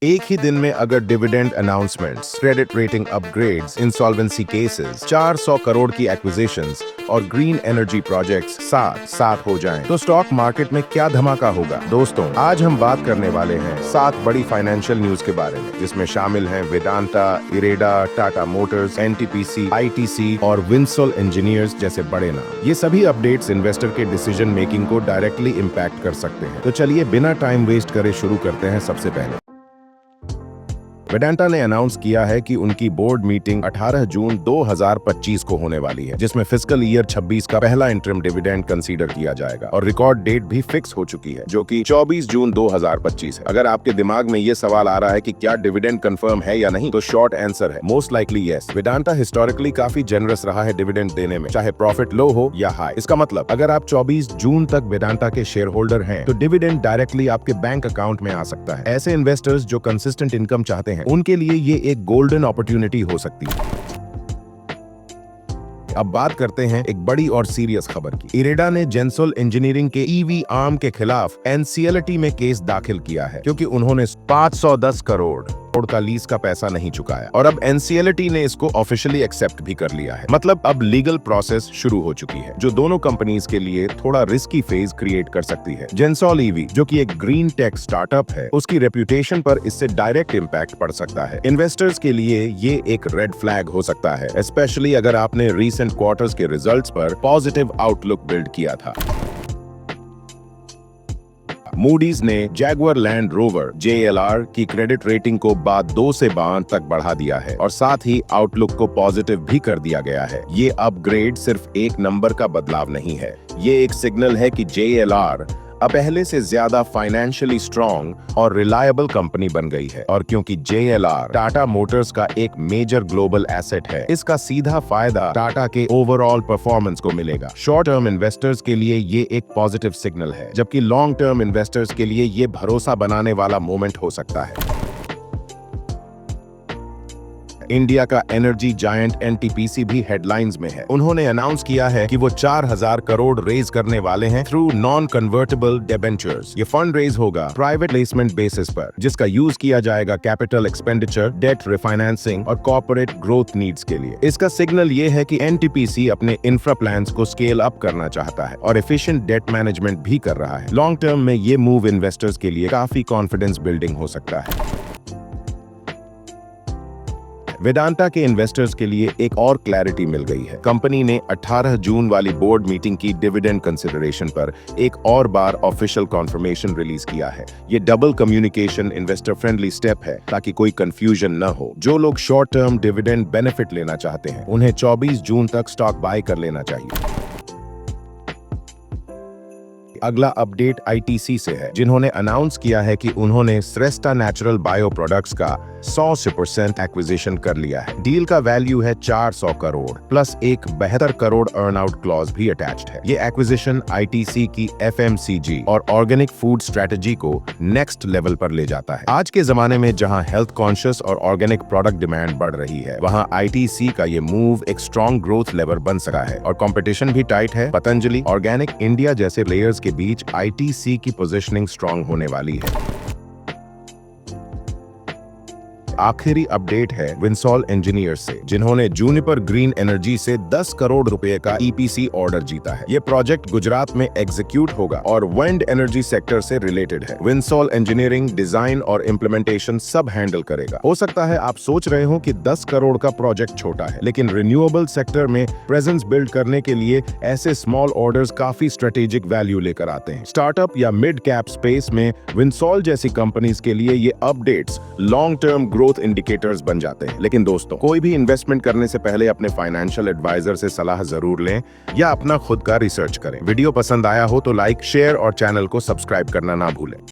एक ही दिन में अगर dividend announcements, credit rating upgrades, insolvency cases, 400 crore की एक्विजिशंस और ग्रीन एनर्जी प्रोजेक्ट्स साथ साथ हो जाएं, तो स्टॉक मार्केट में क्या धमाका होगा। दोस्तों, आज हम बात करने वाले हैं 7 बड़ी फाइनेंशियल न्यूज के बारे में, जिसमें शामिल हैं Vedanta, IREDA, Tata Motors, NTPC, ITC और विंसल इंजीनियर्स जैसे बड़े नाम। ये सभी अपडेट्स इन्वेस्टर के डिसीजन मेकिंग को डायरेक्टली इम्पैक्ट कर सकते हैं। तो चलिए बिना टाइम वेस्ट करे शुरू करते हैं। सबसे पहले वेदांता ने अनाउंस किया है कि उनकी बोर्ड मीटिंग 18 जून 2025 को होने वाली है, जिसमें फिस्कल ईयर 26 का पहला इंटरिम डिविडेंड कंसीडर किया जाएगा और रिकॉर्ड डेट भी फिक्स हो चुकी है, जो कि 24 जून 2025 है। अगर आपके दिमाग में ये सवाल आ रहा है कि क्या डिविडेंड कंफर्म है या नहीं, तो शॉर्ट आंसर है most likely yes. Vedanta historically काफी जेनरस रहा है डिविडेंड देने में, चाहे प्रॉफिट लो हो या हाई। इसका मतलब अगर आप 24 जून तक वेदांता के शेयर होल्डर हैं, तो डिविडेंड डायरेक्टली आपके बैंक अकाउंट में आ सकता है। ऐसे इन्वेस्टर्स जो कंसिस्टेंट इनकम चाहते हैं, उनके लिए ये एक गोल्डन अपॉर्चुनिटी हो सकती है। अब बात करते हैं एक बड़ी और सीरियस खबर की। इरेडा ने जेंसोल इंजीनियरिंग के ईवी आर्म के खिलाफ एनसीएलटी में केस दाखिल किया है, क्योंकि उन्होंने 510 करोड़ का लीज का पैसा नहीं चुकाया, और अब एनसीएलटी ने इसको ऑफिशियली एक्सेप्ट भी कर लिया है। मतलब अब लीगल प्रोसेस शुरू हो चुकी है, जो दोनों कंपनीज के लिए थोड़ा रिस्की फेज क्रिएट कर सकती है। जेंसोल ईवी, जो कि एक ग्रीन टेक स्टार्टअप है, उसकी रेप्यूटेशन पर इससे डायरेक्ट इंपैक्ट पड़ सकता है। इन्वेस्टर्स के लिए ये एक रेड फ्लैग हो सकता है, स्पेशली अगर आपने रीसेंट क्वार्टर्स के रिजल्ट्स पर पॉजिटिव आउटलुक बिल्ड किया था। मूडीज ने जैगुआर लैंड रोवर JLR की क्रेडिट रेटिंग को बाद 2 से 12 तक बढ़ा दिया है, और साथ ही आउटलुक को पॉजिटिव भी कर दिया गया है। ये अपग्रेड सिर्फ एक नंबर का बदलाव नहीं है, ये एक सिग्नल है कि JLR अब पहले से ज्यादा फाइनेंशियली स्ट्रॉन्ग और रिलायबल कंपनी बन गई है। और क्योंकि JLR टाटा मोटर्स का एक मेजर ग्लोबल एसेट है, इसका सीधा फायदा टाटा के ओवरऑल परफॉर्मेंस को मिलेगा। शॉर्ट टर्म इन्वेस्टर्स के लिए ये एक पॉजिटिव सिग्नल है, जबकि लॉन्ग टर्म इन्वेस्टर्स के लिए ये भरोसा बनाने वाला मोमेंट हो सकता है। इंडिया का एनर्जी जायंट एनटीपीसी भी हेडलाइंस में है। उन्होंने अनाउंस किया है कि वो 4000 करोड़ रेज करने वाले हैं थ्रू नॉन कन्वर्टेबल डिबेंचर्स। ये फंड रेज होगा प्राइवेट प्लेसमेंट बेसिस पर, जिसका यूज किया जाएगा कैपिटल एक्सपेंडिचर, डेट रिफाइनेंसिंग और कॉर्पोरेट ग्रोथ नीड्स के लिए। इसका सिग्नल ये है कि एनटीपीसी अपने इंफ्रा प्लान्स को स्केल अप करना चाहता है और एफिशिएंट डेट मैनेजमेंट भी कर रहा है। लॉन्ग टर्म में ये मूव इन्वेस्टर्स के लिए काफी कॉन्फिडेंस बिल्डिंग हो सकता है। वेदांता के इन्वेस्टर्स के लिए एक और क्लैरिटी मिल गई है। कंपनी ने 18 जून वाली बोर्ड मीटिंग की डिविडेंड कंसिडरेशन पर एक और बार ऑफिशियल कॉन्फर्मेशन रिलीज किया है। ये double communication investor friendly step है, ताकि कोई कंफ्यूजन न हो। जो लोग शॉर्ट टर्म डिविडेंड बेनिफिट लेना चाहते हैं, उन्हें 24 जून तक स्टॉक बाय कर लेना चाहिए। अगला अपडेट आईटीसी से है, जिन्होंने अनाउंस किया है कि उन्होंने श्रेष्ठा नेचुरल बायो प्रोडक्ट्स का 100% एक्विजिशन कर लिया है। डील का वैल्यू है 400 करोड़ प्लस एक 72 करोड़ अर्न आउट क्लॉज भी अटैच्ड है। ये एक्विजिशन आईटीसी की FMCG और ऑर्गेनिक फूड स्ट्रेटजी को नेक्स्ट लेवल पर ले जाता है। आज के जमाने में जहां हेल्थ कॉन्शियस और ऑर्गेनिक प्रोडक्ट डिमांड बढ़ रही है, वहां आईटीसी का ये मूव एक स्ट्रॉन्ग ग्रोथ लेवर बन सका है, और कंपटीशन भी टाइट है। पतंजलि, ऑर्गेनिक इंडिया जैसे प्लेयर्स के बीच आईटीसी की पोजीशनिंग स्ट्रॉन्ग होने वाली है। आखिरी अपडेट है विंसल इंजीनियर्स से, जिन्होंने जूनिपर ग्रीन एनर्जी से 10 करोड़ रुपए का EPC ऑर्डर जीता है। ये प्रोजेक्ट गुजरात में एग्जीक्यूट होगा और विंड एनर्जी सेक्टर से रिलेटेड है। विंसल इंजीनियरिंग डिजाइन और इम्प्लीमेंटेशन सब हैंडल करेगा। हो सकता है आप सोच रहे हो कि 10 करोड़ का प्रोजेक्ट छोटा है, लेकिन रिन्यूएबल सेक्टर में प्रेजेंस बिल्ड करने के लिए ऐसे स्मॉल ऑर्डर्स काफी स्ट्रेटेजिक वैल्यू लेकर आते हैं। स्टार्टअप या मिड कैप स्पेस में विंसल जैसी कंपनीज के लिए ये updates long term growth indicators बन जाते हैं। लेकिन दोस्तों, कोई भी इन्वेस्टमेंट करने से पहले अपने फाइनेंशियल एडवाइजर से सलाह जरूर लें या अपना खुद का रिसर्च करें। वीडियो पसंद आया हो तो लाइक, शेयर और चैनल को सब्सक्राइब करना ना भूलें।